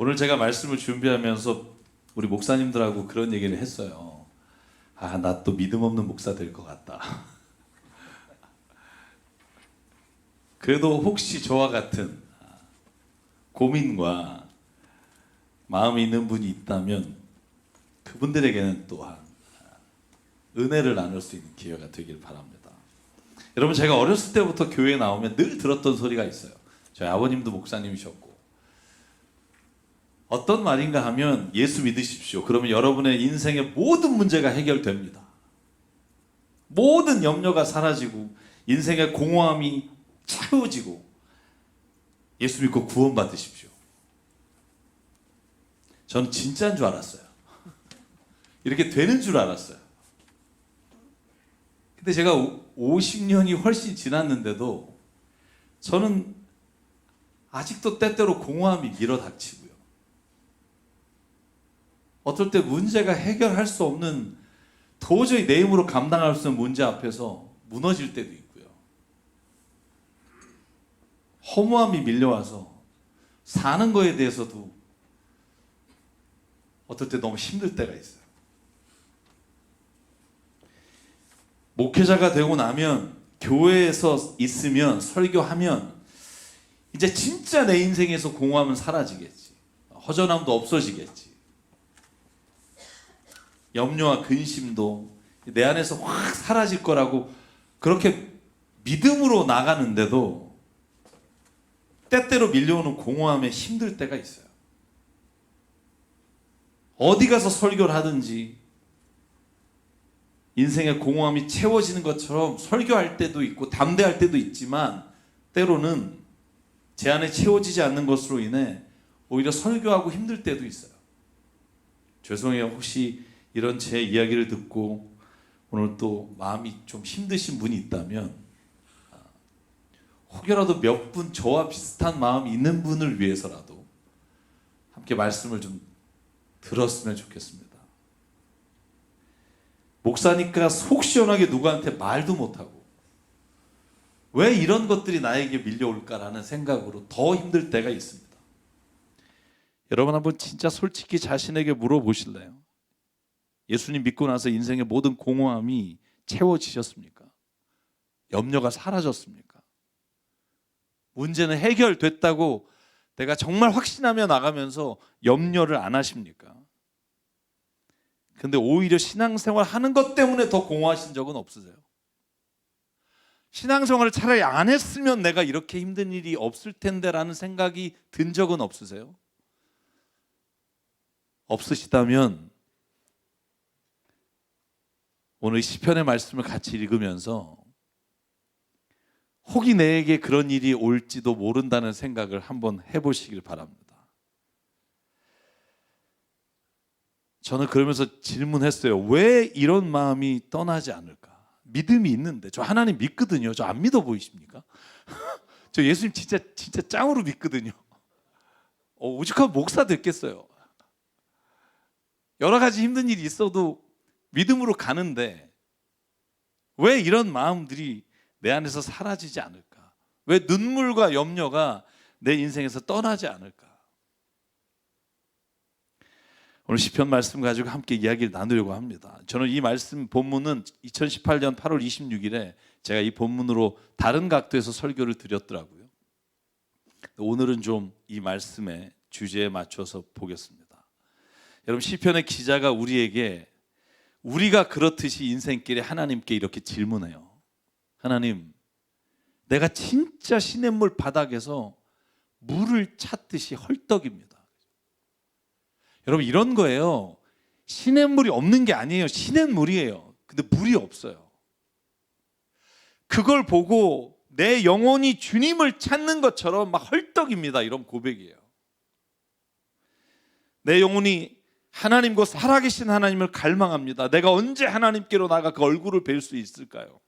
오늘 제가 말씀을 준비하면서 우리 목사님들하고 그런 얘기를 했어요. 아, 나 또 믿음 없는 목사 될 것 같다. 그래도 혹시 저와 같은 고민과 마음이 있는 분이 있다면 그분들에게는 또한 은혜를 나눌 수 있는 기회가 되길 바랍니다. 여러분, 제가 어렸을 때부터 교회에 나오면 늘 들었던 소리가 있어요. 저희 아버님도 목사님이셨고, 어떤 말인가 하면 예수 믿으십시오. 그러면 여러분의 인생의 모든 문제가 해결됩니다. 모든 염려가 사라지고 인생의 공허함이 채워지고 예수 믿고 구원받으십시오. 저는 진짜인 줄 알았어요. 이렇게 되는 줄 알았어요. 근데 제가 50년이 훨씬 지났는데도 저는 아직도 때때로 공허함이 밀어닥치고요. 어떨 때 문제가 해결할 수 없는, 도저히 내 힘으로 감당할 수 없는 문제 앞에서 무너질 때도 있고요. 허무함이 밀려와서 사는 거에 대해서도 어떨 때 너무 힘들 때가 있어요. 목회자가 되고 나면, 교회에서 있으면, 설교하면 이제 진짜 내 인생에서 공허함은 사라지겠지. 허전함도 없어지겠지. 염려와 근심도 내 안에서 확 사라질 거라고 그렇게 믿음으로 나가는데도 때때로 밀려오는 공허함에 힘들 때가 있어요. 어디 가서 설교를 하든지 인생의 공허함이 채워지는 것처럼 설교할 때도 있고 담대할 때도 있지만, 때로는 제 안에 채워지지 않는 것으로 인해 오히려 설교하고 힘들 때도 있어요. 죄송해요. 혹시 이런 제 이야기를 듣고 오늘 또 마음이 좀 힘드신 분이 있다면, 혹여라도 몇 분 저와 비슷한 마음이 있는 분을 위해서라도 함께 말씀을 좀 들었으면 좋겠습니다. 목사니까 속 시원하게 누구한테 말도 못하고 왜 이런 것들이 나에게 밀려올까라는 생각으로 더 힘들 때가 있습니다. 여러분, 한번 진짜 솔직히 자신에게 물어보실래요? 예수님 믿고 나서 인생의 모든 공허함이 채워지셨습니까? 염려가 사라졌습니까? 문제는 해결됐다고 내가 정말 확신하며 나가면서 염려를 안 하십니까? 근데 오히려 신앙생활 하는 것 때문에 더 공허하신 적은 없으세요? 신앙생활을 차라리 안 했으면 내가 이렇게 힘든 일이 없을 텐데 라는 생각이 든 적은 없으세요? 없으시다면 오늘 시편의 말씀을 같이 읽으면서 혹이 내게 그런 일이 올지도 모른다는 생각을 한번 해보시길 바랍니다. 저는 그러면서 질문했어요. 왜 이런 마음이 떠나지 않을까? 믿음이 있는데, 저 하나님 믿거든요. 저 안 믿어 보이십니까? 저 예수님 진짜 짱으로 믿거든요. 오죽하면 목사 됐겠어요. 여러 가지 힘든 일이 있어도 믿음으로 가는데 왜 이런 마음들이 내 안에서 사라지지 않을까? 왜 눈물과 염려가 내 인생에서 떠나지 않을까? 오늘 시편 말씀 가지고 함께 이야기를 나누려고 합니다. 저는 이 말씀 본문은 2018년 8월 26일에 제가 이 본문으로 다른 각도에서 설교를 드렸더라고요. 오늘은 좀 이 말씀의 주제에 맞춰서 보겠습니다. 여러분, 시편의 기자가 우리에게, 우리가 그렇듯이 인생길에 하나님께 이렇게 질문해요. 하나님, 내가 진짜 시냇물 바닥에서 물을 찾듯이 헐떡입니다. 여러분, 이런 거예요. 시냇물이 없는 게 아니에요. 시냇물이에요. 근데 물이 없어요. 그걸 보고 내 영혼이 주님을 찾는 것처럼 막 헐떡입니다. 이런 고백이에요. 내 영혼이 하나님과 살아계신 하나님을 갈망합니다. 내가 언제 하나님께로 나가 그 얼굴을 뵐 수 있을까요?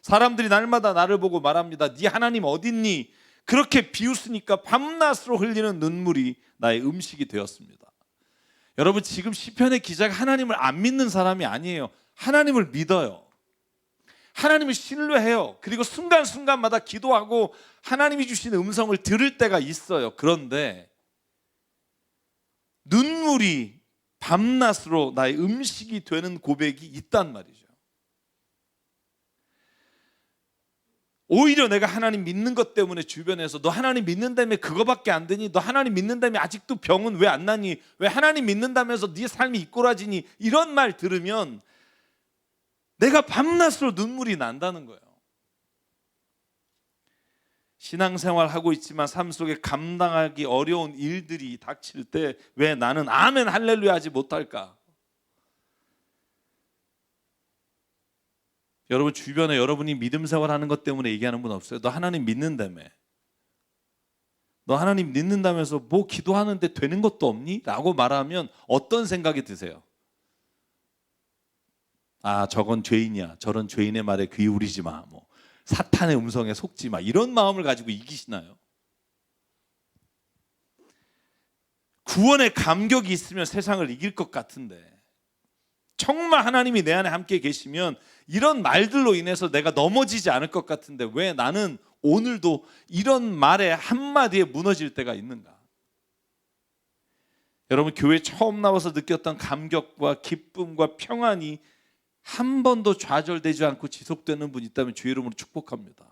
사람들이 날마다 나를 보고 말합니다. 네 하나님 어딨니? 그렇게 비웃으니까 밤낮으로 흘리는 눈물이 나의 음식이 되었습니다. 여러분, 지금 시편의 기자가 하나님을 안 믿는 사람이 아니에요. 하나님을 믿어요. 하나님을 신뢰해요. 그리고 순간순간마다 기도하고 하나님이 주신 음성을 들을 때가 있어요. 그런데 눈물이 밤낮으로 나의 음식이 되는 고백이 있단 말이죠. 오히려 내가 하나님 믿는 것 때문에 주변에서 너 하나님 믿는다며 그거밖에 안 되니? 너 하나님 믿는다며 아직도 병은 왜 안 나니? 왜 하나님 믿는다면서 네 삶이 이꼬라지니? 이런 말 들으면 내가 밤낮으로 눈물이 난다는 거예요. 신앙생활 하고 있지만 삶 속에 감당하기 어려운 일들이 닥칠 때 왜 나는 아멘 할렐루야 하지 못할까? 여러분 주변에 여러분이 믿음 생활하는 것 때문에 얘기하는 분 없어요? 너 하나님 믿는다며, 너 하나님 믿는다면서 뭐 기도하는데 되는 것도 없니? 라고 말하면 어떤 생각이 드세요? 아, 저건 죄인이야, 저런 죄인의 말에 귀 기울이지 마, 뭐 사탄의 음성에 속지 마, 이런 마음을 가지고 이기시나요? 구원의 감격이 있으면 세상을 이길 것 같은데, 정말 하나님이 내 안에 함께 계시면 이런 말들로 인해서 내가 넘어지지 않을 것 같은데 왜 나는 오늘도 이런 말의 한마디에 무너질 때가 있는가? 여러분 교회 처음 나와서 느꼈던 감격과 기쁨과 평안이 한 번도 좌절되지 않고 지속되는 분이 있다면 주의 이름으로 축복합니다.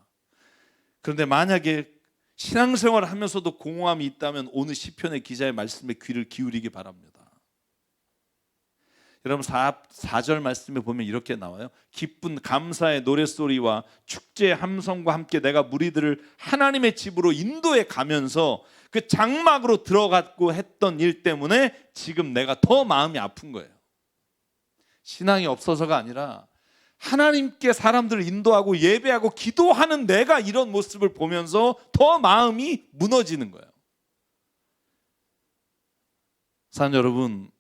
그런데 만약에 신앙생활을 하면서도 공허함이 있다면 오늘 시편의 기자의 말씀에 귀를 기울이기 바랍니다. 여러분 4절 말씀에 보면 이렇게 나와요. 기쁜 감사의 노랫소리와 축제의 함성과 함께 내가 무리들을 하나님의 집으로 인도해 가면서 그 장막으로 들어갔고 했던 일 때문에 지금 내가 더 마음이 아픈 거예요. 신앙이 없어서가 아니라 하나님께 사람들을 인도하고 예배하고 기도하는 내가 이런 모습을 보면서 더 마음이 무너지는 거예요. 사랑하는 여러분,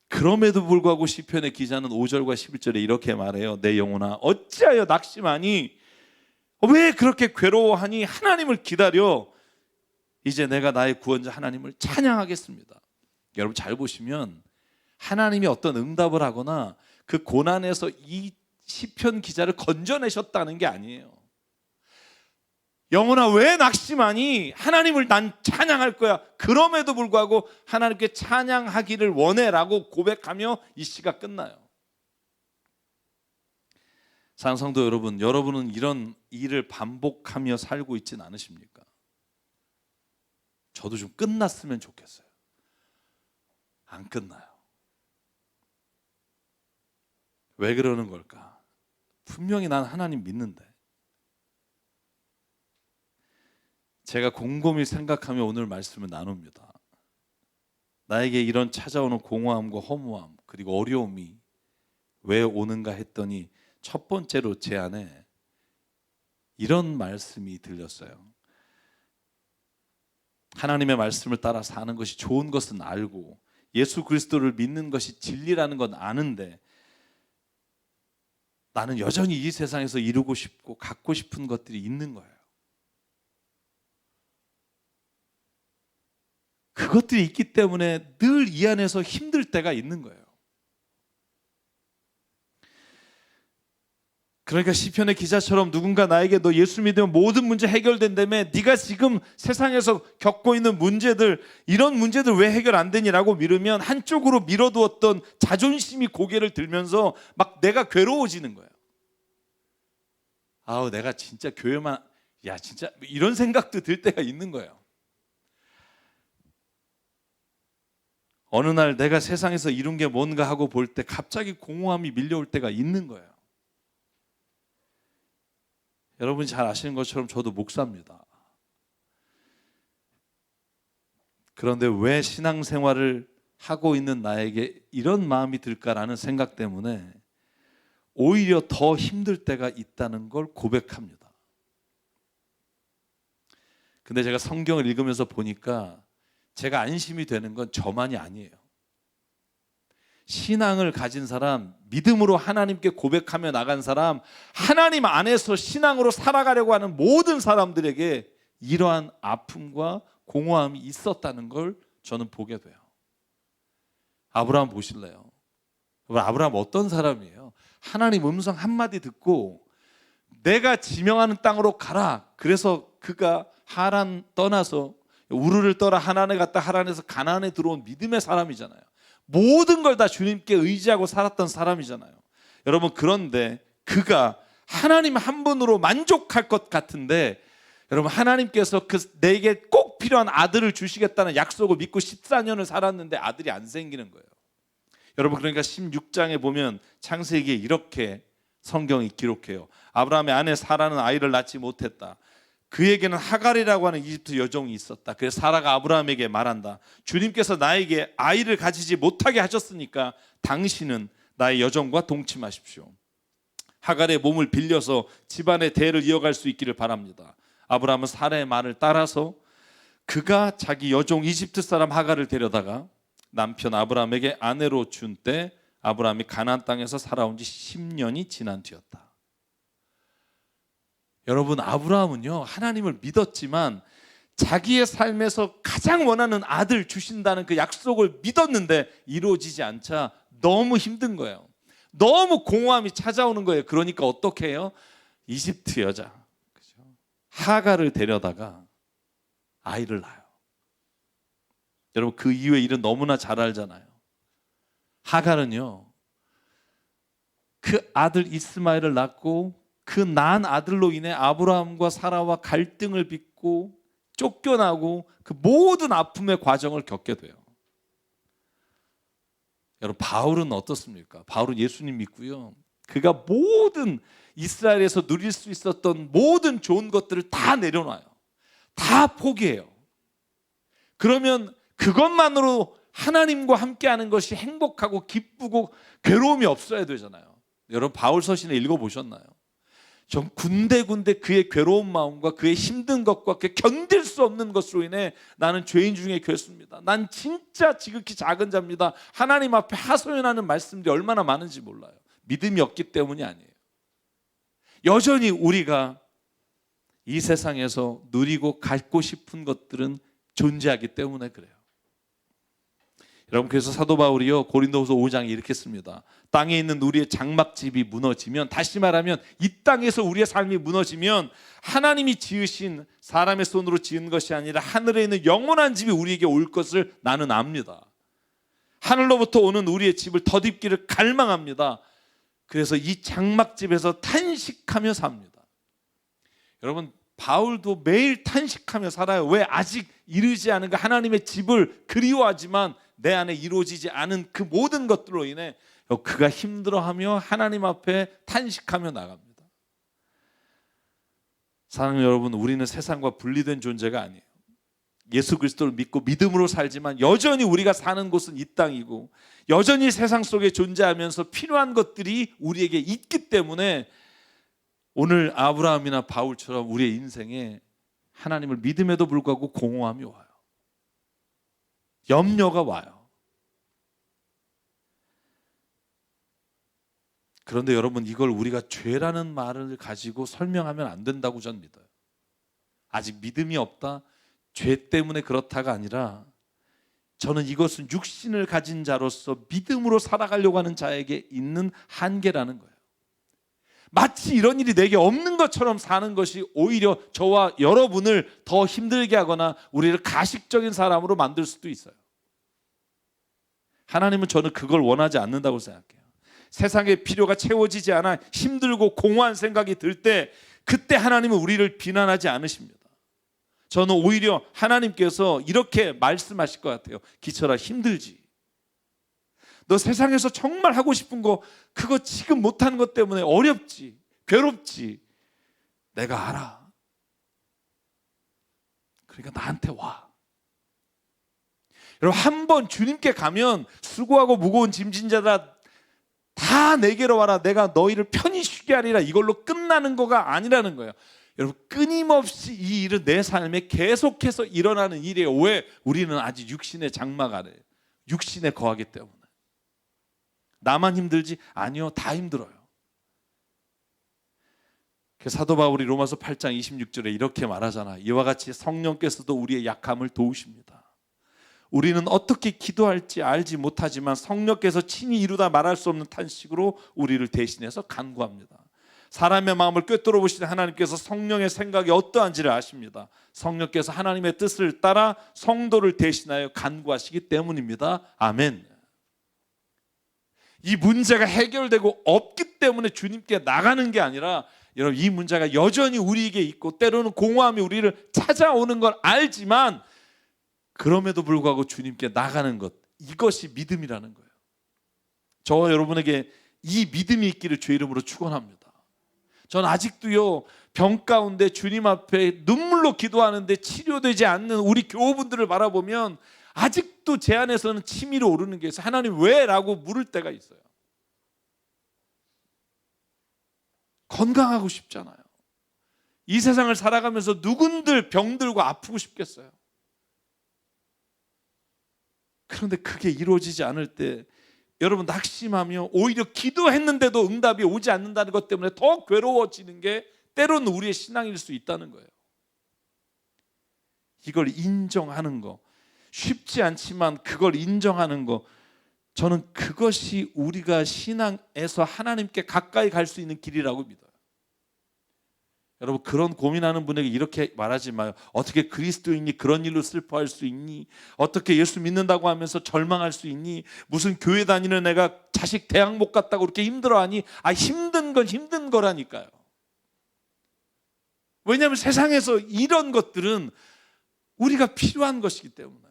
그럼에도 불구하고 시편의 기자는 5절과 11절에 이렇게 말해요. 내 영혼아 어찌하여 낙심하니? 왜 그렇게 괴로워하니? 하나님을 기다려. 이제 내가 나의 구원자 하나님을 찬양하겠습니다. 여러분 잘 보시면 하나님이 어떤 응답을 하거나 그 고난에서 이 시편 기자를 건져내셨다는 게 아니에요. 영혼아 왜 낙심하니? 하나님을 난 찬양할 거야. 그럼에도 불구하고 하나님께 찬양하기를 원해라고 고백하며 이 시가 끝나요. 사랑하는 성도 여러분, 여러분은 이런 일을 반복하며 살고 있진 않으십니까? 저도 좀 끝났으면 좋겠어요. 안 끝나요. 왜 그러는 걸까? 분명히 난 하나님 믿는데. 제가 곰곰이 생각하며 오늘 말씀을 나눕니다. 나에게 이런 찾아오는 공허함과 허무함 그리고 어려움이 왜 오는가 했더니 첫 번째로 제 안에 이런 말씀이 들렸어요. 하나님의 말씀을 따라 사는 것이 좋은 것은 알고 예수 그리스도를 믿는 것이 진리라는 건 아는데 나는 여전히 이 세상에서 이루고 싶고 갖고 싶은 것들이 있는 거예요. 그것들이 있기 때문에 늘 이 안에서 힘들 때가 있는 거예요. 그러니까 시편의 기자처럼 누군가 나에게 너 예수 믿으면 모든 문제 해결된다며, 네가 지금 세상에서 겪고 있는 문제들, 이런 문제들 왜 해결 안 되니라고 미루면 한쪽으로 밀어두었던 자존심이 고개를 들면서 막 내가 괴로워지는 거예요. 아우 내가 진짜 교회만 진짜 이런 생각도 들 때가 있는 거예요. 어느 날 내가 세상에서 이룬 게 뭔가 하고 볼 때 갑자기 공허함이 밀려올 때가 있는 거예요. 여러분이 잘 아시는 것처럼 저도 목사입니다. 그런데 왜 신앙생활을 하고 있는 나에게 이런 마음이 들까라는 생각 때문에 오히려 더 힘들 때가 있다는 걸 고백합니다. 근데 제가 성경을 읽으면서 보니까 제가 안심이 되는 건 저만이 아니에요. 신앙을 가진 사람, 믿음으로 하나님께 고백하며 나간 사람, 하나님 안에서 신앙으로 살아가려고 하는 모든 사람들에게 이러한 아픔과 공허함이 있었다는 걸 저는 보게 돼요. 아브라함 보실래요? 아브라함 어떤 사람이에요? 하나님 음성 한마디 듣고 내가 지명하는 땅으로 가라. 그래서 그가 하란 떠나서 우르를 떠나 하란에 갔다 하란에서 가나안에 들어온 믿음의 사람이잖아요. 모든 걸 다 주님께 의지하고 살았던 사람이잖아요. 여러분, 그런데 그가 하나님 한 분으로 만족할 것 같은데, 여러분, 하나님께서 내게 꼭 필요한 아들을 주시겠다는 약속을 믿고 14년을 살았는데 아들이 안 생기는 거예요. 여러분, 그러니까 16장에 보면 창세기에 이렇게 성경이 기록해요. 아브라함의 아내 사라는 아이를 낳지 못했다. 그에게는 하갈이라고 하는 이집트 여종이 있었다. 그래서 사라가 아브라함에게 말한다. 주님께서 나에게 아이를 가지지 못하게 하셨으니까 당신은 나의 여종과 동침하십시오. 하갈의 몸을 빌려서 집안의 대를 이어갈 수 있기를 바랍니다. 아브라함은 사라의 말을 따라서 그가 자기 여종 이집트 사람 하갈을 데려다가 남편 아브라함에게 아내로 준 때 아브라함이 가나안 땅에서 살아온 지 10년이 지난 뒤였다. 여러분, 아브라함은요, 하나님을 믿었지만 자기의 삶에서 가장 원하는 아들 주신다는 그 약속을 믿었는데 이루어지지 않자 너무 힘든 거예요. 너무 공허함이 찾아오는 거예요. 그러니까 어떻게 해요? 이집트 여자, 그죠? 하갈을 데려다가 아이를 낳아요. 여러분, 그 이후의 일은 너무나 잘 알잖아요. 하갈은요, 그 아들 이스마엘을 낳고 그 낳은 아들로 인해 아브라함과 사라와 갈등을 빚고 쫓겨나고 그 모든 아픔의 과정을 겪게 돼요. 여러분, 바울은 어떻습니까? 바울은 예수님 믿고요, 그가 모든 이스라엘에서 누릴 수 있었던 모든 좋은 것들을 다 내려놔요. 다 포기해요. 그러면 그것만으로 하나님과 함께하는 것이 행복하고 기쁘고 괴로움이 없어야 되잖아요. 여러분, 바울 서신을 읽어보셨나요? 전 군데군데 그의 괴로운 마음과 그의 힘든 것과 그 견딜 수 없는 것으로 인해 나는 죄인 중에 괴수입니다. 난 진짜 지극히 작은 자입니다. 하나님 앞에 하소연하는 말씀들이 얼마나 많은지 몰라요. 믿음이 없기 때문이 아니에요. 여전히 우리가 이 세상에서 누리고 갖고 싶은 것들은 존재하기 때문에 그래요. 여러분, 그래서 사도 바울이요, 고린도후서 5장에 이렇게 씁니다. 땅에 있는 우리의 장막집이 무너지면, 다시 말하면 이 땅에서 우리의 삶이 무너지면 하나님이 지으신, 사람의 손으로 지은 것이 아니라 하늘에 있는 영원한 집이 우리에게 올 것을 나는 압니다. 하늘로부터 오는 우리의 집을 덧입기를 갈망합니다. 그래서 이 장막집에서 탄식하며 삽니다. 여러분, 바울도 매일 탄식하며 살아요. 왜? 아직 이르지 않은 그 하나님의 집을 그리워하지만 내 안에 이루어지지 않은 그 모든 것들로 인해 그가 힘들어하며 하나님 앞에 탄식하며 나갑니다. 사랑하는 여러분, 우리는 세상과 분리된 존재가 아니에요. 예수 그리스도를 믿고 믿음으로 살지만 여전히 우리가 사는 곳은 이 땅이고 여전히 세상 속에 존재하면서 필요한 것들이 우리에게 있기 때문에 오늘 아브라함이나 바울처럼 우리의 인생에 하나님을 믿음에도 불구하고 공허함이 와요. 염려가 와요. 그런데 여러분, 이걸 우리가 죄라는 말을 가지고 설명하면 안 된다고 저는 믿어요. 아직 믿음이 없다, 죄 때문에 그렇다가 아니라 저는 이것은 육신을 가진 자로서 믿음으로 살아가려고 하는 자에게 있는 한계라는 거예요. 마치 이런 일이 내게 없는 것처럼 사는 것이 오히려 저와 여러분을 더 힘들게 하거나 우리를 가식적인 사람으로 만들 수도 있어요. 하나님은 저는 그걸 원하지 않는다고 생각해요. 세상의 필요가 채워지지 않아 힘들고 공허한 생각이 들 때 그때 하나님은 우리를 비난하지 않으십니다. 저는 오히려 하나님께서 이렇게 말씀하실 것 같아요. 기철아, 힘들지? 너 세상에서 정말 하고 싶은 거 그거 지금 못하는 것 때문에 어렵지, 괴롭지. 내가 알아. 그러니까 나한테 와. 여러분, 한번 주님께 가면 수고하고 무거운 짐진 자들아 다 내게로 와라. 내가 너희를 편히 쉬게 하리라. 이걸로 끝나는 거가 아니라는 거예요. 여러분, 끊임없이 이 일은 내 삶에 계속해서 일어나는 일이에요. 왜? 우리는 아직 육신의 장막 아래, 육신에 거하기 때문에. 나만 힘들지? 아니요, 다 힘들어요. 사도 바울이 로마서 8장 26절에 이렇게 말하잖아. 이와 같이 성령께서도 우리의 약함을 도우십니다. 우리는 어떻게 기도할지 알지 못하지만 성령께서 친히 이루다 말할 수 없는 탄식으로 우리를 대신해서 간구합니다. 사람의 마음을 꿰뚫어 보시는 하나님께서 성령의 생각이 어떠한지를 아십니다. 성령께서 하나님의 뜻을 따라 성도를 대신하여 간구하시기 때문입니다. 아멘. 이 문제가 해결되고 없기 때문에 주님께 나가는 게 아니라, 여러분, 이 문제가 여전히 우리에게 있고 때로는 공허함이 우리를 찾아오는 걸 알지만 그럼에도 불구하고 주님께 나가는 것, 이것이 믿음이라는 거예요. 저와 여러분에게 이 믿음이 있기를 주의 이름으로 축원합니다. 전 아직도요, 병 가운데 주님 앞에 눈물로 기도하는데 치료되지 않는 우리 교우분들을 바라보면 아직도 제 안에서는 치밀어 오르는 게 있어요. 하나님 왜? 라고 물을 때가 있어요. 건강하고 싶잖아요. 이 세상을 살아가면서 누군들 병들고 아프고 싶겠어요. 그런데 그게 이루어지지 않을 때 여러분 낙심하며 오히려 기도했는데도 응답이 오지 않는다는 것 때문에 더 괴로워지는 게 때로는 우리의 신앙일 수 있다는 거예요. 이걸 인정하는 거 쉽지 않지만 그걸 인정하는 거, 저는 그것이 우리가 신앙에서 하나님께 가까이 갈 수 있는 길이라고 믿어요. 여러분, 그런 고민하는 분에게 이렇게 말하지 마요. 어떻게 그리스도인이 그런 일로 슬퍼할 수 있니? 어떻게 예수 믿는다고 하면서 절망할 수 있니? 무슨 교회 다니는 애가 자식 대학 못 갔다고 그렇게 힘들어하니? 힘든 건 힘든 거라니까요. 왜냐하면 세상에서 이런 것들은 우리가 필요한 것이기 때문에.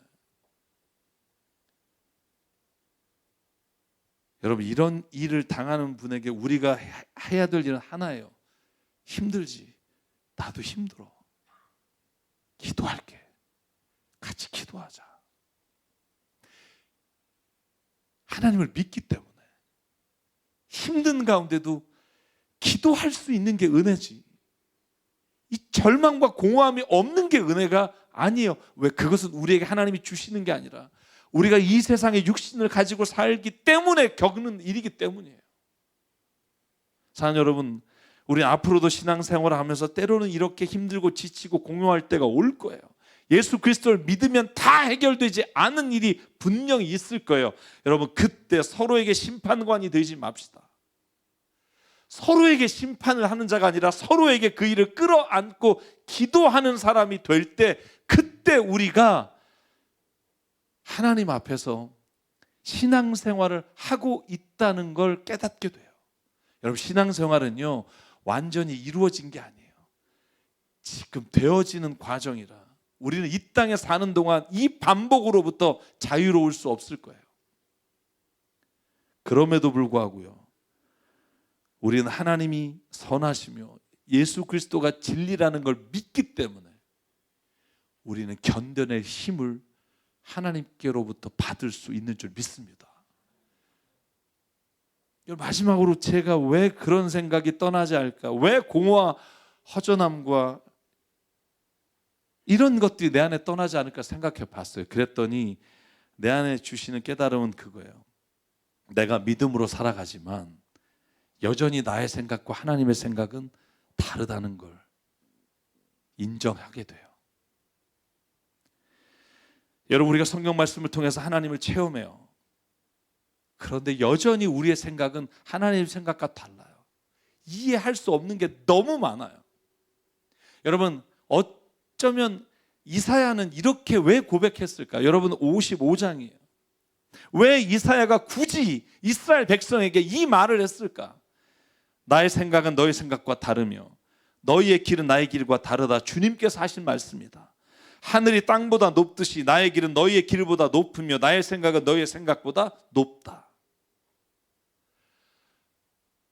여러분, 이런 일을 당하는 분에게 우리가 해야 될 일은 하나예요. 힘들지? 나도 힘들어. 기도할게. 같이 기도하자. 하나님을 믿기 때문에 힘든 가운데도 기도할 수 있는 게 은혜지. 이 절망과 공허함이 없는 게 은혜가 아니에요. 왜? 그것은 우리에게 하나님이 주시는 게 아니라 우리가 이 세상의 육신을 가지고 살기 때문에 겪는 일이기 때문이에요. 사랑하는 여러분, 우리 앞으로도 신앙생활을 하면서 때로는 이렇게 힘들고 지치고 공허할 때가 올 거예요. 예수 그리스도를 믿으면 다 해결되지 않은 일이 분명히 있을 거예요. 여러분, 그때 서로에게 심판관이 되지 맙시다. 서로에게 심판을 하는 자가 아니라 서로에게 그 일을 끌어안고 기도하는 사람이 될 때, 그때 우리가 하나님 앞에서 신앙생활을 하고 있다는 걸 깨닫게 돼요. 여러분, 신앙생활은요 완전히 이루어진 게 아니에요. 지금 되어지는 과정이라 우리는 이 땅에 사는 동안 이 반복으로부터 자유로울 수 없을 거예요. 그럼에도 불구하고요, 우리는 하나님이 선하시며 예수 그리스도가 진리라는 걸 믿기 때문에 우리는 견뎌낼 힘을 하나님께로부터 받을 수 있는 줄 믿습니다. 마지막으로 제가 왜 그런 생각이 떠나지 않을까? 왜 공허와 허전함과 이런 것들이 내 안에 떠나지 않을까 생각해 봤어요. 그랬더니 내 안에 주시는 깨달음은 그거예요. 내가 믿음으로 살아가지만 여전히 나의 생각과 하나님의 생각은 다르다는 걸 인정하게 돼요. 여러분, 우리가 성경 말씀을 통해서 하나님을 체험해요. 그런데 여전히 우리의 생각은 하나님의 생각과 달라요. 이해할 수 없는 게 너무 많아요. 여러분, 어쩌면 이사야는 이렇게 왜 고백했을까? 여러분, 55장이에요. 왜 이사야가 굳이 이스라엘 백성에게 이 말을 했을까? 나의 생각은 너의 생각과 다르며 너희의 길은 나의 길과 다르다. 주님께서 하신 말씀이다. 하늘이 땅보다 높듯이 나의 길은 너희의 길보다 높으며 나의 생각은 너희의 생각보다 높다.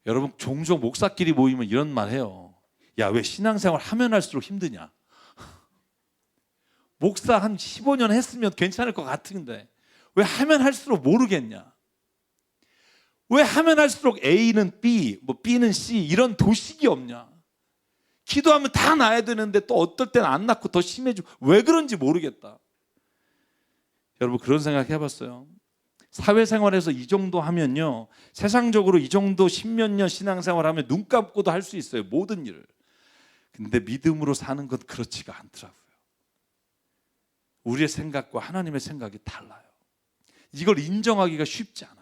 여러분, 종종 목사끼리 모이면 이런 말 해요. 야, 왜 신앙생활 하면 할수록 힘드냐? 목사 한 15년 했으면 괜찮을 것 같은데 왜 하면 할수록 모르겠냐? 왜 하면 할수록 A는 B, B는 C 이런 도식이 없냐? 기도하면 다 나야 되는데 또 어떨 때는 안 낫고 더 심해지고 왜 그런지 모르겠다. 여러분, 그런 생각 해봤어요? 사회생활에서 이 정도 하면요, 세상적으로 이 정도 10몇 년 신앙생활 하면 눈 감고도 할 수 있어요, 모든 일을. 근데 믿음으로 사는 건 그렇지가 않더라고요. 우리의 생각과 하나님의 생각이 달라요. 이걸 인정하기가 쉽지 않아요.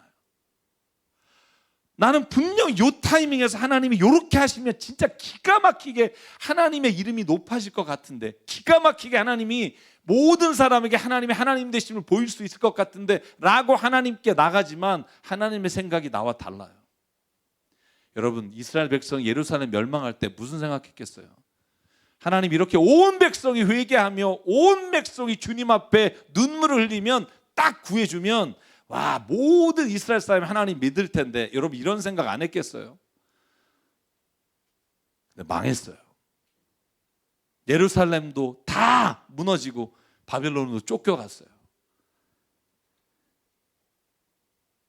나는 분명 요 타이밍에서 하나님이 이렇게 하시면 진짜 기가 막히게 하나님의 이름이 높아질 것 같은데, 기가 막히게 하나님이 모든 사람에게 하나님의 하나님 되심을 보일 수 있을 것 같은데 라고 하나님께 나가지만 하나님의 생각이 나와 달라요. 여러분, 이스라엘 백성 예루살렘 멸망할 때 무슨 생각했겠어요? 하나님 이렇게 온 백성이 회개하며 온 백성이 주님 앞에 눈물을 흘리면 딱 구해주면 와, 모든 이스라엘 사람이 하나님 믿을 텐데, 여러분 이런 생각 안 했겠어요? 근데 망했어요. 예루살렘도 다 무너지고 바벨론으로 쫓겨갔어요.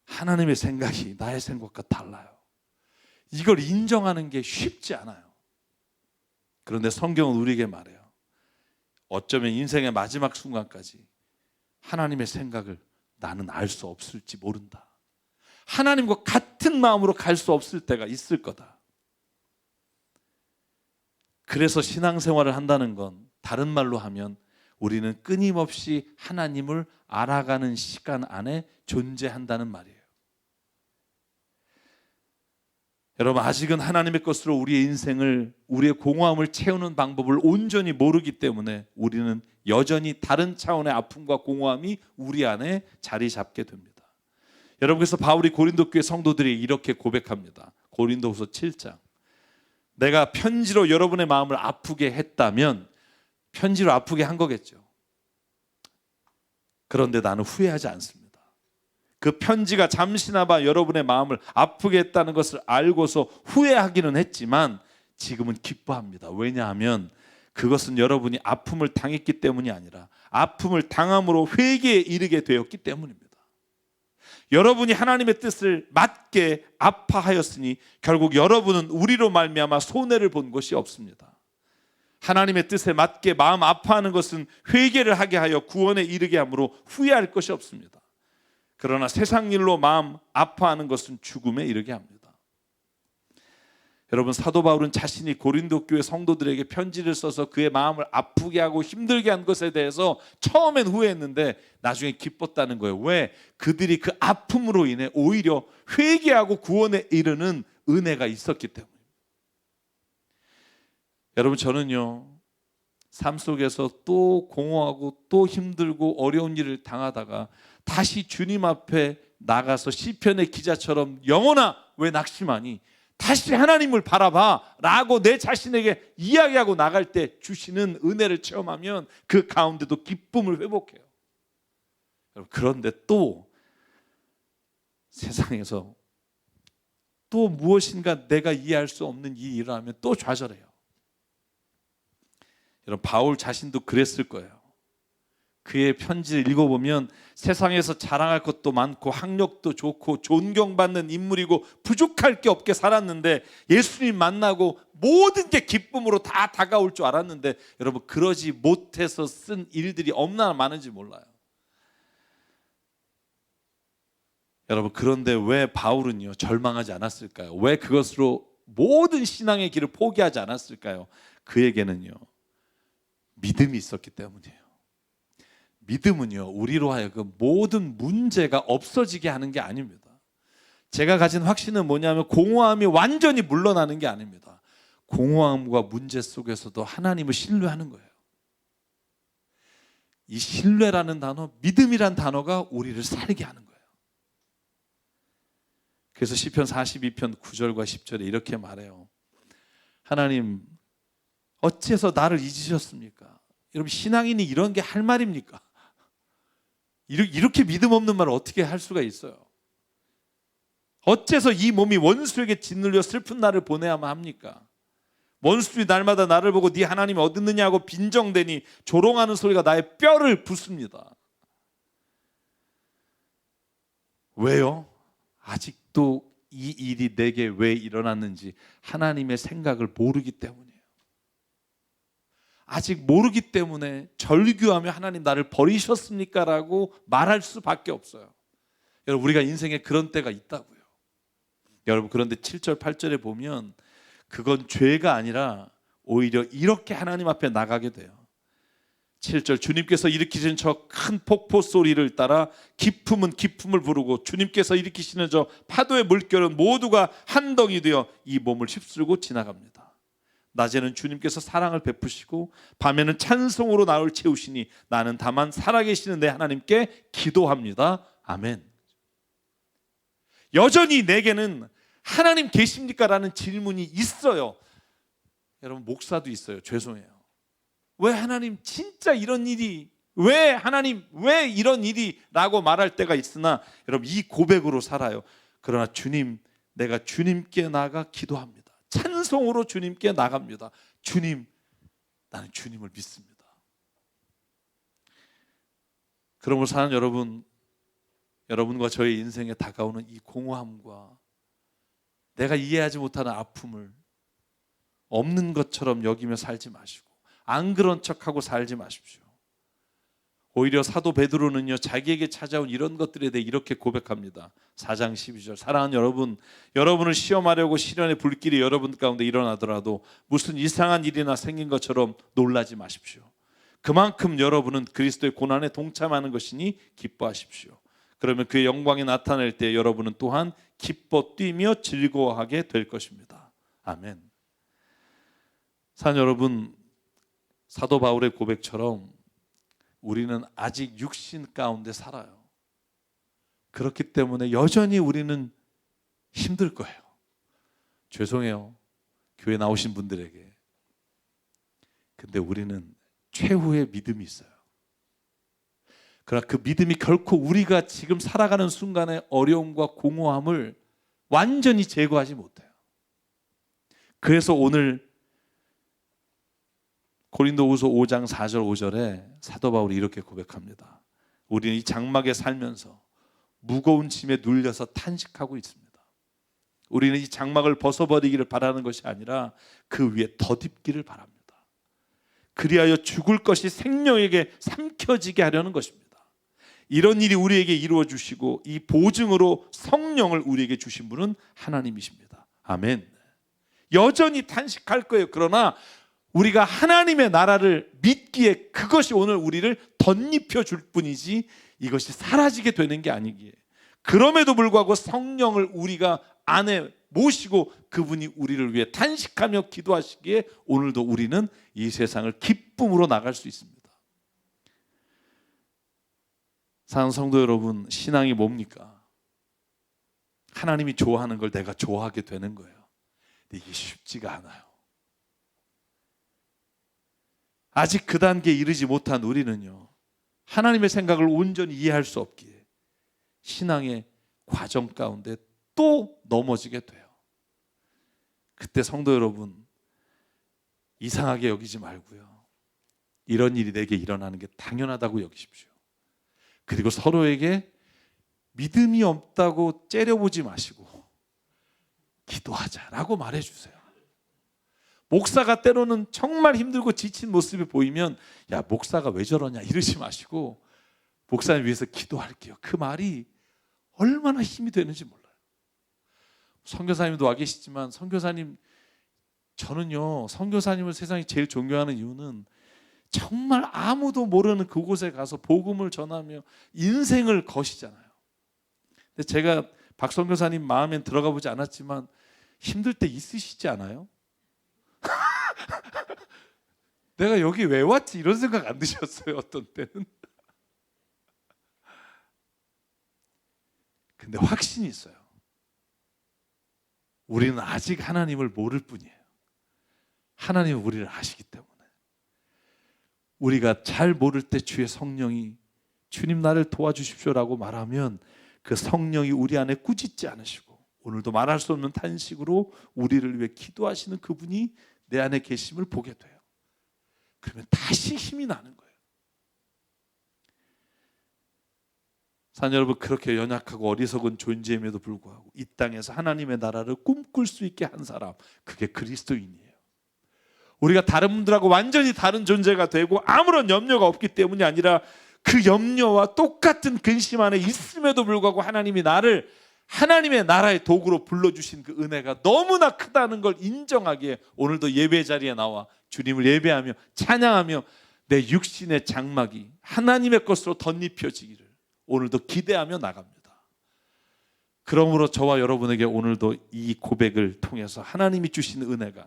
하나님의 생각이 나의 생각과 달라요. 이걸 인정하는 게 쉽지 않아요. 그런데 성경은 우리에게 말해요. 어쩌면 인생의 마지막 순간까지 하나님의 생각을 나는 알 수 없을지 모른다. 하나님과 같은 마음으로 갈 수 없을 때가 있을 거다. 그래서 신앙생활을 한다는 건 다른 말로 하면 우리는 끊임없이 하나님을 알아가는 시간 안에 존재한다는 말이에요. 여러분, 아직은 하나님의 것으로 우리의 인생을, 우리의 공허함을 채우는 방법을 온전히 모르기 때문에 우리는 여전히 다른 차원의 아픔과 공허함이 우리 안에 자리 잡게 됩니다. 여러분, 그래서 바울이 고린도 교회 성도들이 이렇게 고백합니다. 고린도후서 7장. 내가 편지로 여러분의 마음을 아프게 했다면 편지로 아프게 한 거겠죠. 그런데 나는 후회하지 않습니다. 그 편지가 잠시나마 여러분의 마음을 아프게 했다는 것을 알고서 후회하기는 했지만 지금은 기뻐합니다. 왜냐하면 그것은 여러분이 아픔을 당했기 때문이 아니라 아픔을 당함으로 회개에 이르게 되었기 때문입니다. 여러분이 하나님의 뜻을 맞게 아파하였으니 결국 여러분은 우리로 말미암아 손해를 본 것이 없습니다. 하나님의 뜻에 맞게 마음 아파하는 것은 회개를 하게 하여 구원에 이르게 함으로 후회할 것이 없습니다. 그러나 세상 일로 마음 아파하는 것은 죽음에 이르게 합니다. 여러분, 사도 바울은 자신이 고린도 교회 성도들에게 편지를 써서 그의 마음을 아프게 하고 힘들게 한 것에 대해서 처음엔 후회했는데 나중에 기뻤다는 거예요. 왜? 그들이 그 아픔으로 인해 오히려 회개하고 구원에 이르는 은혜가 있었기 때문에. 여러분, 저는요, 삶 속에서 또 공허하고 또 힘들고 어려운 일을 당하다가 다시 주님 앞에 나가서 시편의 기자처럼 영혼아 왜 낙심하니? 다시 하나님을 바라봐 라고 내 자신에게 이야기하고 나갈 때 주시는 은혜를 체험하면 그 가운데도 기쁨을 회복해요. 그런데 또 세상에서 또 무엇인가 내가 이해할 수 없는 일이 일어나면 또 좌절해요. 여러분, 바울 자신도 그랬을 거예요. 그의 편지를 읽어보면 세상에서 자랑할 것도 많고 학력도 좋고 존경받는 인물이고 부족할 게 없게 살았는데 예수님 만나고 모든 게 기쁨으로 다 다가올 줄 알았는데 여러분, 그러지 못해서 쓴 일들이 얼마나 많은지 몰라요. 여러분, 그런데 왜 바울은요 절망하지 않았을까요? 왜 그것으로 모든 신앙의 길을 포기하지 않았을까요? 그에게는요 믿음이 있었기 때문이에요. 믿음은요 우리로 하여금 모든 문제가 없어지게 하는 게 아닙니다. 제가 가진 확신은 뭐냐면 공허함이 완전히 물러나는 게 아닙니다. 공허함과 문제 속에서도 하나님을 신뢰하는 거예요. 이 신뢰라는 단어, 믿음이란 단어가 우리를 살게 하는 거예요. 그래서 시편 42편 9절과 10절에 이렇게 말해요. 하나님 어째서 나를 잊으셨습니까? 여러분, 신앙인이 이런 게 할 말입니까? 이렇게 믿음 없는 말을 어떻게 할 수가 있어요? 어째서 이 몸이 원수에게 짓눌려 슬픈 날을 보내야만 합니까? 원수들이 날마다 나를 보고 네 하나님이 어디 있느냐고 빈정대니 조롱하는 소리가 나의 뼈를 부숩니다. 왜요? 아직도 이 일이 내게 왜 일어났는지 하나님의 생각을 모르기 때문이에요. 아직 모르기 때문에 절규하며 하나님 나를 버리셨습니까? 라고 말할 수밖에 없어요. 여러분, 우리가 인생에 그런 때가 있다고요. 여러분, 그런데 7절 8절에 보면 그건 죄가 아니라 오히려 이렇게 하나님 앞에 나가게 돼요. 7절 주님께서 일으키신 저 큰 폭포 소리를 따라 기품은 기품을 부르고 주님께서 일으키시는 저 파도의 물결은 모두가 한 덩이 되어 이 몸을 휩쓸고 지나갑니다. 낮에는 주님께서 사랑을 베푸시고 밤에는 찬송으로 나를 채우시니 나는 다만 살아계시는 내 하나님께 기도합니다. 아멘. 여전히 내게는 하나님 계십니까? 라는 질문이 있어요. 여러분, 목사도 있어요. 죄송해요. 왜 하나님 진짜 이런 일이, 왜 하나님 왜 이런 일이 라고 말할 때가 있으나 여러분, 이 고백으로 살아요. 그러나 주님, 내가 주님께 나가 기도합니다. 찬송으로 주님께 나갑니다. 주님, 나는 주님을 믿습니다. 그러므로 사는 여러분, 여러분과 저의 인생에 다가오는 이 공허함과 내가 이해하지 못하는 아픔을 없는 것처럼 여기며 살지 마시고 안 그런 척하고 살지 마십시오. 오히려 사도 베드로는요, 자기에게 찾아온 이런 것들에 대해 이렇게 고백합니다. 4장 12절 사랑하는 여러분, 여러분을 시험하려고 시련의 불길이 여러분 가운데 일어나더라도 무슨 이상한 일이나 생긴 것처럼 놀라지 마십시오. 그만큼 여러분은 그리스도의 고난에 동참하는 것이니 기뻐하십시오. 그러면 그의 영광이 나타날 때 여러분은 또한 기뻐 뛰며 즐거워하게 될 것입니다. 아멘. 사랑 여러분, 사도 바울의 고백처럼 우리는 아직 육신 가운데 살아요. 그렇기 때문에 여전히 우리는 힘들 거예요. 죄송해요, 교회 나오신 분들에게. 근데 우리는 최후의 믿음이 있어요. 그러나 그 믿음이 결코 우리가 지금 살아가는 순간의 어려움과 공허함을 완전히 제거하지 못해요. 그래서 오늘 고린도후서 5장 4절 5절에 사도 바울이 이렇게 고백합니다. 우리는 이 장막에 살면서 무거운 짐에 눌려서 탄식하고 있습니다. 우리는 이 장막을 벗어버리기를 바라는 것이 아니라 그 위에 덧입기를 바랍니다. 그리하여 죽을 것이 생명에게 삼켜지게 하려는 것입니다. 이런 일이 우리에게 이루어 주시고 이 보증으로 성령을 우리에게 주신 분은 하나님이십니다. 아멘. 여전히 탄식할 거예요. 그러나 우리가 하나님의 나라를 믿기에 그것이 오늘 우리를 덧입혀 줄 뿐이지 이것이 사라지게 되는 게 아니기에, 그럼에도 불구하고 성령을 우리가 안에 모시고 그분이 우리를 위해 탄식하며 기도하시기에 오늘도 우리는 이 세상을 기쁨으로 나갈 수 있습니다. 사랑하는 성도 여러분, 신앙이 뭡니까? 하나님이 좋아하는 걸 내가 좋아하게 되는 거예요. 근데 이게 쉽지가 않아요. 아직 그 단계에 이르지 못한 우리는요, 하나님의 생각을 온전히 이해할 수 없기에 신앙의 과정 가운데 또 넘어지게 돼요. 그때 성도 여러분, 이상하게 여기지 말고요, 이런 일이 내게 일어나는 게 당연하다고 여기십시오. 그리고 서로에게 믿음이 없다고 째려보지 마시고 기도하자라고 말해주세요. 목사가 때로는 정말 힘들고 지친 모습이 보이면 야, 목사가 왜 저러냐 이러지 마시고 목사님 위해서 기도할게요. 그 말이 얼마나 힘이 되는지 몰라요. 선교사님도 와 계시지만 선교사님, 저는요, 선교사님을 세상에 제일 존경하는 이유는 정말 아무도 모르는 그곳에 가서 복음을 전하며 인생을 거시잖아요. 근데 제가 박 선교사님 마음엔 들어가 보지 않았지만 힘들 때 있으시지 않아요? 내가 여기 왜 왔지 이런 생각 안 드셨어요? 어떤 때는. 근데 확신이 있어요. 우리는 아직 하나님을 모를 뿐이에요. 하나님은 우리를 아시기 때문에. 우리가 잘 모를 때 주의 성령이 주님 나를 도와주십시오라고 말하면 그 성령이 우리 안에 꾸짖지 않으시고 오늘도 말할 수 없는 탄식으로 우리를 위해 기도하시는 그분이 내 안에 계심을 보게 돼요. 그러면 다시 힘이 나는 거예요. 사랑 여러분, 그렇게 연약하고 어리석은 존재임에도 불구하고 이 땅에서 하나님의 나라를 꿈꿀 수 있게 한 사람, 그게 그리스도인이에요. 우리가 다른 분들하고 완전히 다른 존재가 되고 아무런 염려가 없기 때문이 아니라 그 염려와 똑같은 근심 안에 있음에도 불구하고 하나님이 나를 하나님의 나라의 도구로 불러주신 그 은혜가 너무나 크다는 걸 인정하기에 오늘도 예배 자리에 나와 주님을 예배하며 찬양하며 내 육신의 장막이 하나님의 것으로 덧입혀지기를 오늘도 기대하며 나갑니다. 그러므로 저와 여러분에게 오늘도 이 고백을 통해서 하나님이 주신 은혜가,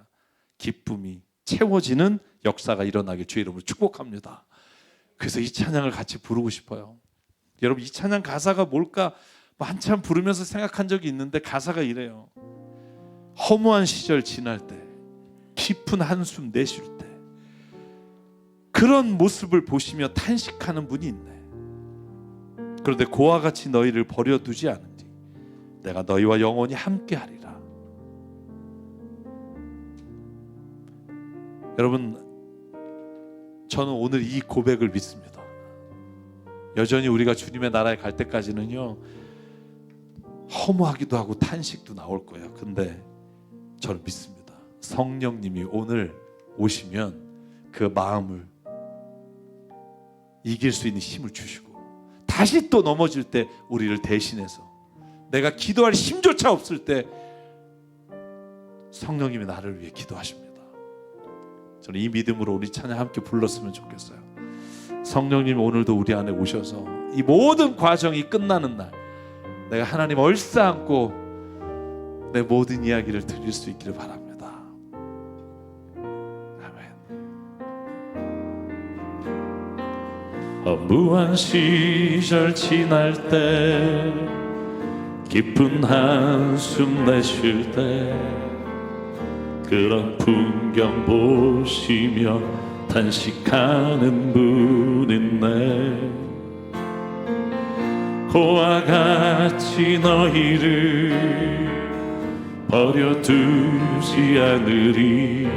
기쁨이 채워지는 역사가 일어나길 주의 이름으로 축복합니다. 그래서 이 찬양을 같이 부르고 싶어요. 여러분, 이 찬양 가사가 뭘까 한참 부르면서 생각한 적이 있는데, 가사가 이래요. 허무한 시절 지날 때, 깊은 한숨 내쉴 때, 그런 모습을 보시며 탄식하는 분이 있네. 그런데 고와 같이 너희를 버려두지 않으니 내가 너희와 영원히 함께하리라. 여러분, 저는 오늘 이 고백을 믿습니다. 여전히 우리가 주님의 나라에 갈 때까지는요, 허무하기도 하고 탄식도 나올 거예요. 근데 저는 믿습니다. 성령님이 오늘 오시면 그 마음을 이길 수 있는 힘을 주시고, 다시 또 넘어질 때 우리를 대신해서, 내가 기도할 힘조차 없을 때 성령님이 나를 위해 기도하십니다. 저는 이 믿음으로 우리 찬양 함께 불렀으면 좋겠어요. 성령님이 오늘도 우리 안에 오셔서 이 모든 과정이 끝나는 날, 내가 하나님 얼싸안고 내 모든 이야기를 드릴 수 있기를 바랍니다. 아멘. 허무한 시절 지날 때, 깊은 한숨 내쉴 때, 그런 풍경 보시며 탄식하는 분 있네. 고와 같이 너희를 버려두지 않으리.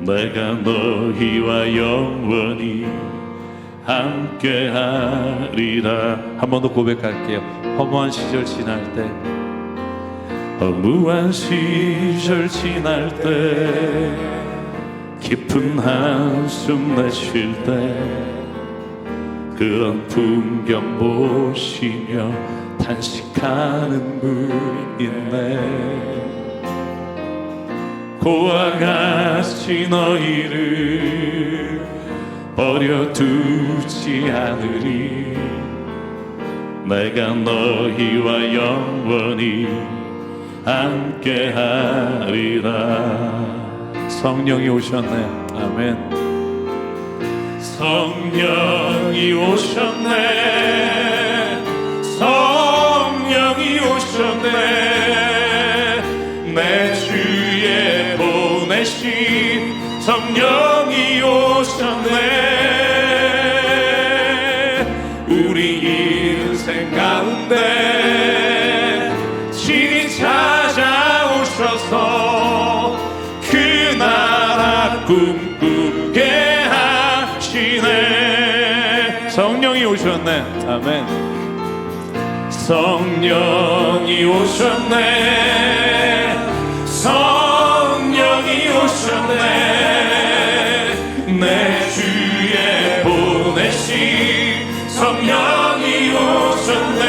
내가 너희와 영원히 함께하리라. 한 번 더 고백할게요. 허무한 시절 지날 때, 허무한 시절 지날 때, 깊은 한숨 내쉴 때, 그런 풍경 보시며 탄식하는 분 있네. 고와 같이 너희를 버려두지 않으리. 내가 너희와 영원히 함께하리라. 성령이 오셨네. 아멘. 성령이 오셨네. 성령이 오셨네. 내 주에 보내신 성령이 오셨네. 우리 인생 가운데 친히 찾아오셔서 그 나라 꿈꾸게 하시네. 성령이 오셨네. 아멘. 성령이 오셨네. 성령이 오셨네. 내 주에 보내신 성령이 오셨네.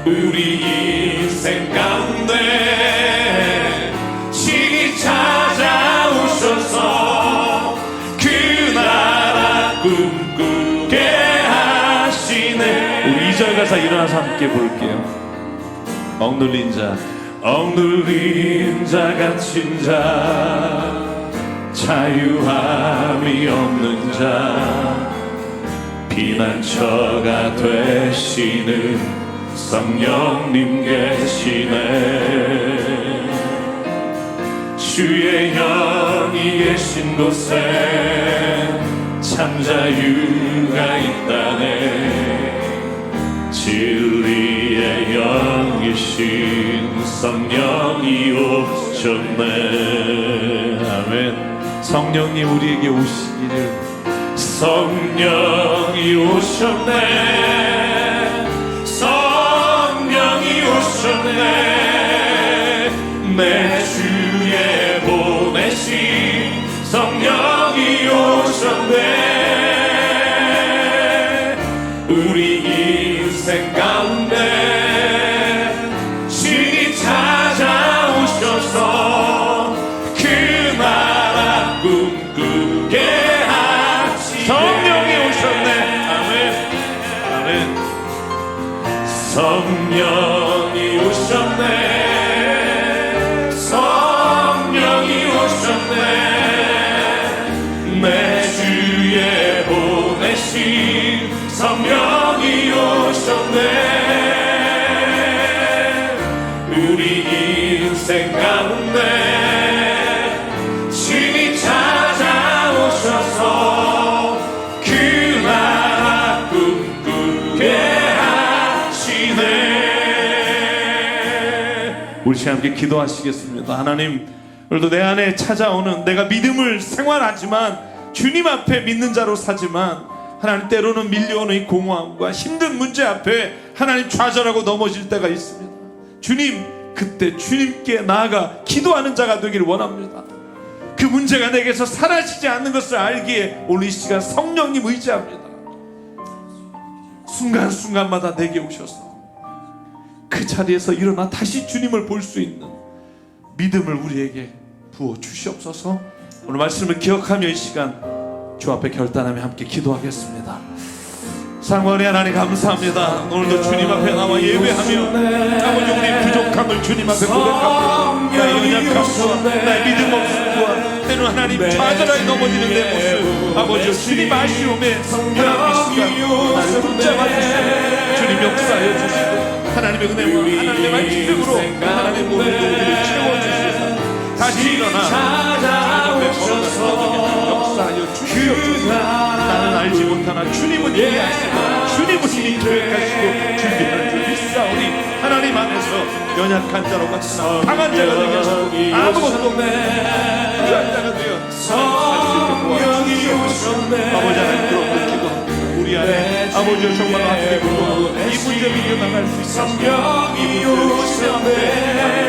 우리 인생 가운데 친히 찾아오셔서 그 나라 꿈꾸게 하시네. 우리 2절 가사 일어나서 함께 부를게요. 억눌린 자, 억눌린 자 갇힌 자, 자유함이 없는 자, 피난처가 되시는 성령님 계시네. 주의 영이 계신 곳에 참 자유가 있다네. 진리의 영이신 성령이 오셨네. 아멘. 성령님 우리에게 오시기를. 성령이 오셨네. 성령이 오셨네. 내 주에 보내신 성령이 오셨네. 우리 인생 가운데 친히 찾아오셔서 그 나라 꿈 성령이 오셨네 성령이 오셨네 내 주에 보내신 성령이 오셨네 우리 인생 가운데 주님 찾아오셔서 그 나라 꿈꾸게 하시네. 우리 시간 함께 기도하시겠습니다. 하나님, 오늘도 내 안에 찾아오는 내가 믿음을 생활하지만 주님 앞에 믿는 자로 사지만 하나님 때로는 밀려오는 이 공허함과 힘든 문제 앞에 하나님 좌절하고 넘어질 때가 있습니다. 주님, 그때 주님께 나아가 기도하는 자가 되기를 원합니다. 그 문제가 내게서 사라지지 않는 것을 알기에 오늘 이 시간 성령님 의지합니다. 순간순간마다 내게 오셔서 그 자리에서 일어나 다시 주님을 볼 수 있는 믿음을 우리에게 부어 주시옵소서. 오늘 말씀을 기억하며 이 시간 주 앞에 결단하며 함께 기도하겠습니다. 사랑하는 하나님 감사합니다. 오늘도 주님 앞에 나와 예배하며 아버지 우리 부족함을 주님 앞에 고백합니다. 나의 연약함과 나의 믿음 없음과 때로는 하나님 좌절하게 넘어지는 내 모습 아버지 주님 아쉬움에 하나님 이 시간 나를 붙잡아 주시고 주님 역사하여 주시고 하나님의 은혜와 하나님의 말씀으로 하나님의 모든 우리를 채워주시고 다시 일어나 주님 앞에 걸어가서 역사하여 주시옵소서. 나는 알지 못하나 주님은 이미 아시고 주님은 이미 계획하시고 준비하는 줄 믿사오니 하나님 안에서 연약한 자로 같이 강한 자가 되게 하시고 아무것도 없는 부유한 자가 되어 성령이 오셨네. 아버지 하나님 그런 기도 우리 안에 아버지여 정말 함께 구원하고 이 문제 이겨나갈 수 있어 성령이 오셨네.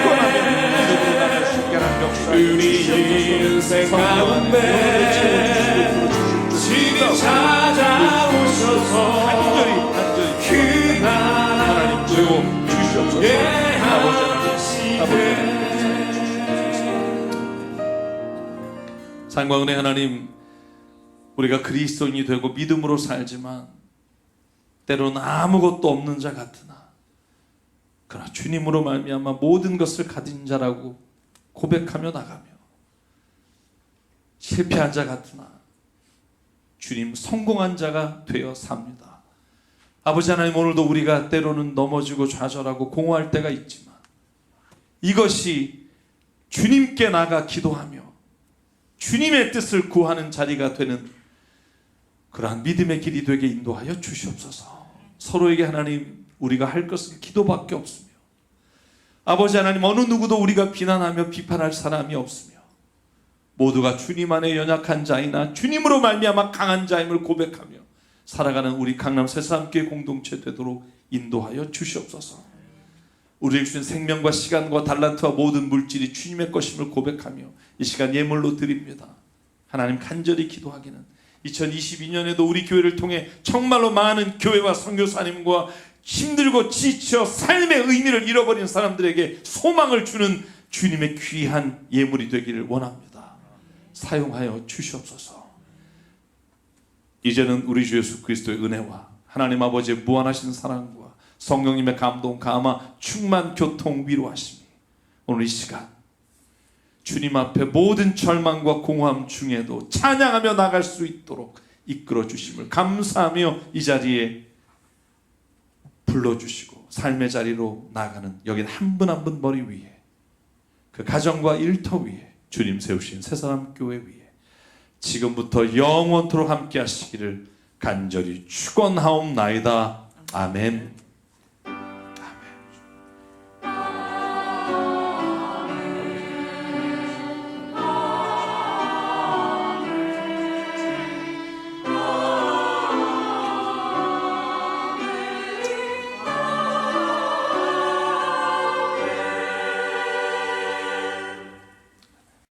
굳건하며 믿음으로 나갈 수 있게 하는 역사를 우리 인생 가운데 주님 찾아오셔서 간절히 그 하나님 주고 주시옵소서. 아버지 사랑과 은혜 하나님, 우리가 그리스도인이 되고 믿음으로 살지만 때로는 아무것도 없는 자 같으나 그러나 주님으로 말미암아 모든 것을 가진 자라고 고백하며 나가며 실패한 자 같으나 주님 성공한 자가 되어 삽니다. 아버지 하나님, 오늘도 우리가 때로는 넘어지고 좌절하고 공허할 때가 있지만 이것이 주님께 나가 기도하며 주님의 뜻을 구하는 자리가 되는 그러한 믿음의 길이 되게 인도하여 주시옵소서. 서로에게 하나님 우리가 할 것은 기도밖에 없으며 아버지 하나님 어느 누구도 우리가 비난하며 비판할 사람이 없으며 모두가 주님 안에 연약한 자이나 주님으로 말미암아 강한 자임을 고백하며 살아가는 우리 강남 새사람교회 공동체 되도록 인도하여 주시옵소서. 우리에게 주신 생명과 시간과 달란트와 모든 물질이 주님의 것임을 고백하며 이 시간 예물로 드립니다. 하나님 간절히 기도하기는 2022년에도 우리 교회를 통해 정말로 많은 교회와 선교사님과 힘들고 지쳐 삶의 의미를 잃어버린 사람들에게 소망을 주는 주님의 귀한 예물이 되기를 원합니다. 사용하여 주시옵소서. 이제는 우리 주 예수 그리스도의 은혜와 하나님 아버지의 무한하신 사랑과 성령님의 감동, 감화, 충만, 교통, 위로하심이 오늘 이 시간 주님 앞에 모든 절망과 공허함 중에도 찬양하며 나갈 수 있도록 이끌어 주심을 감사하며 이 자리에 불러주시고 삶의 자리로 나가는 여긴 한 분 한 분 머리 위에 그 가정과 일터 위에 주님 세우신 새사람 교회 위에 지금부터 영원토록 함께 하시기를 간절히 축원하옵나이다. 아멘.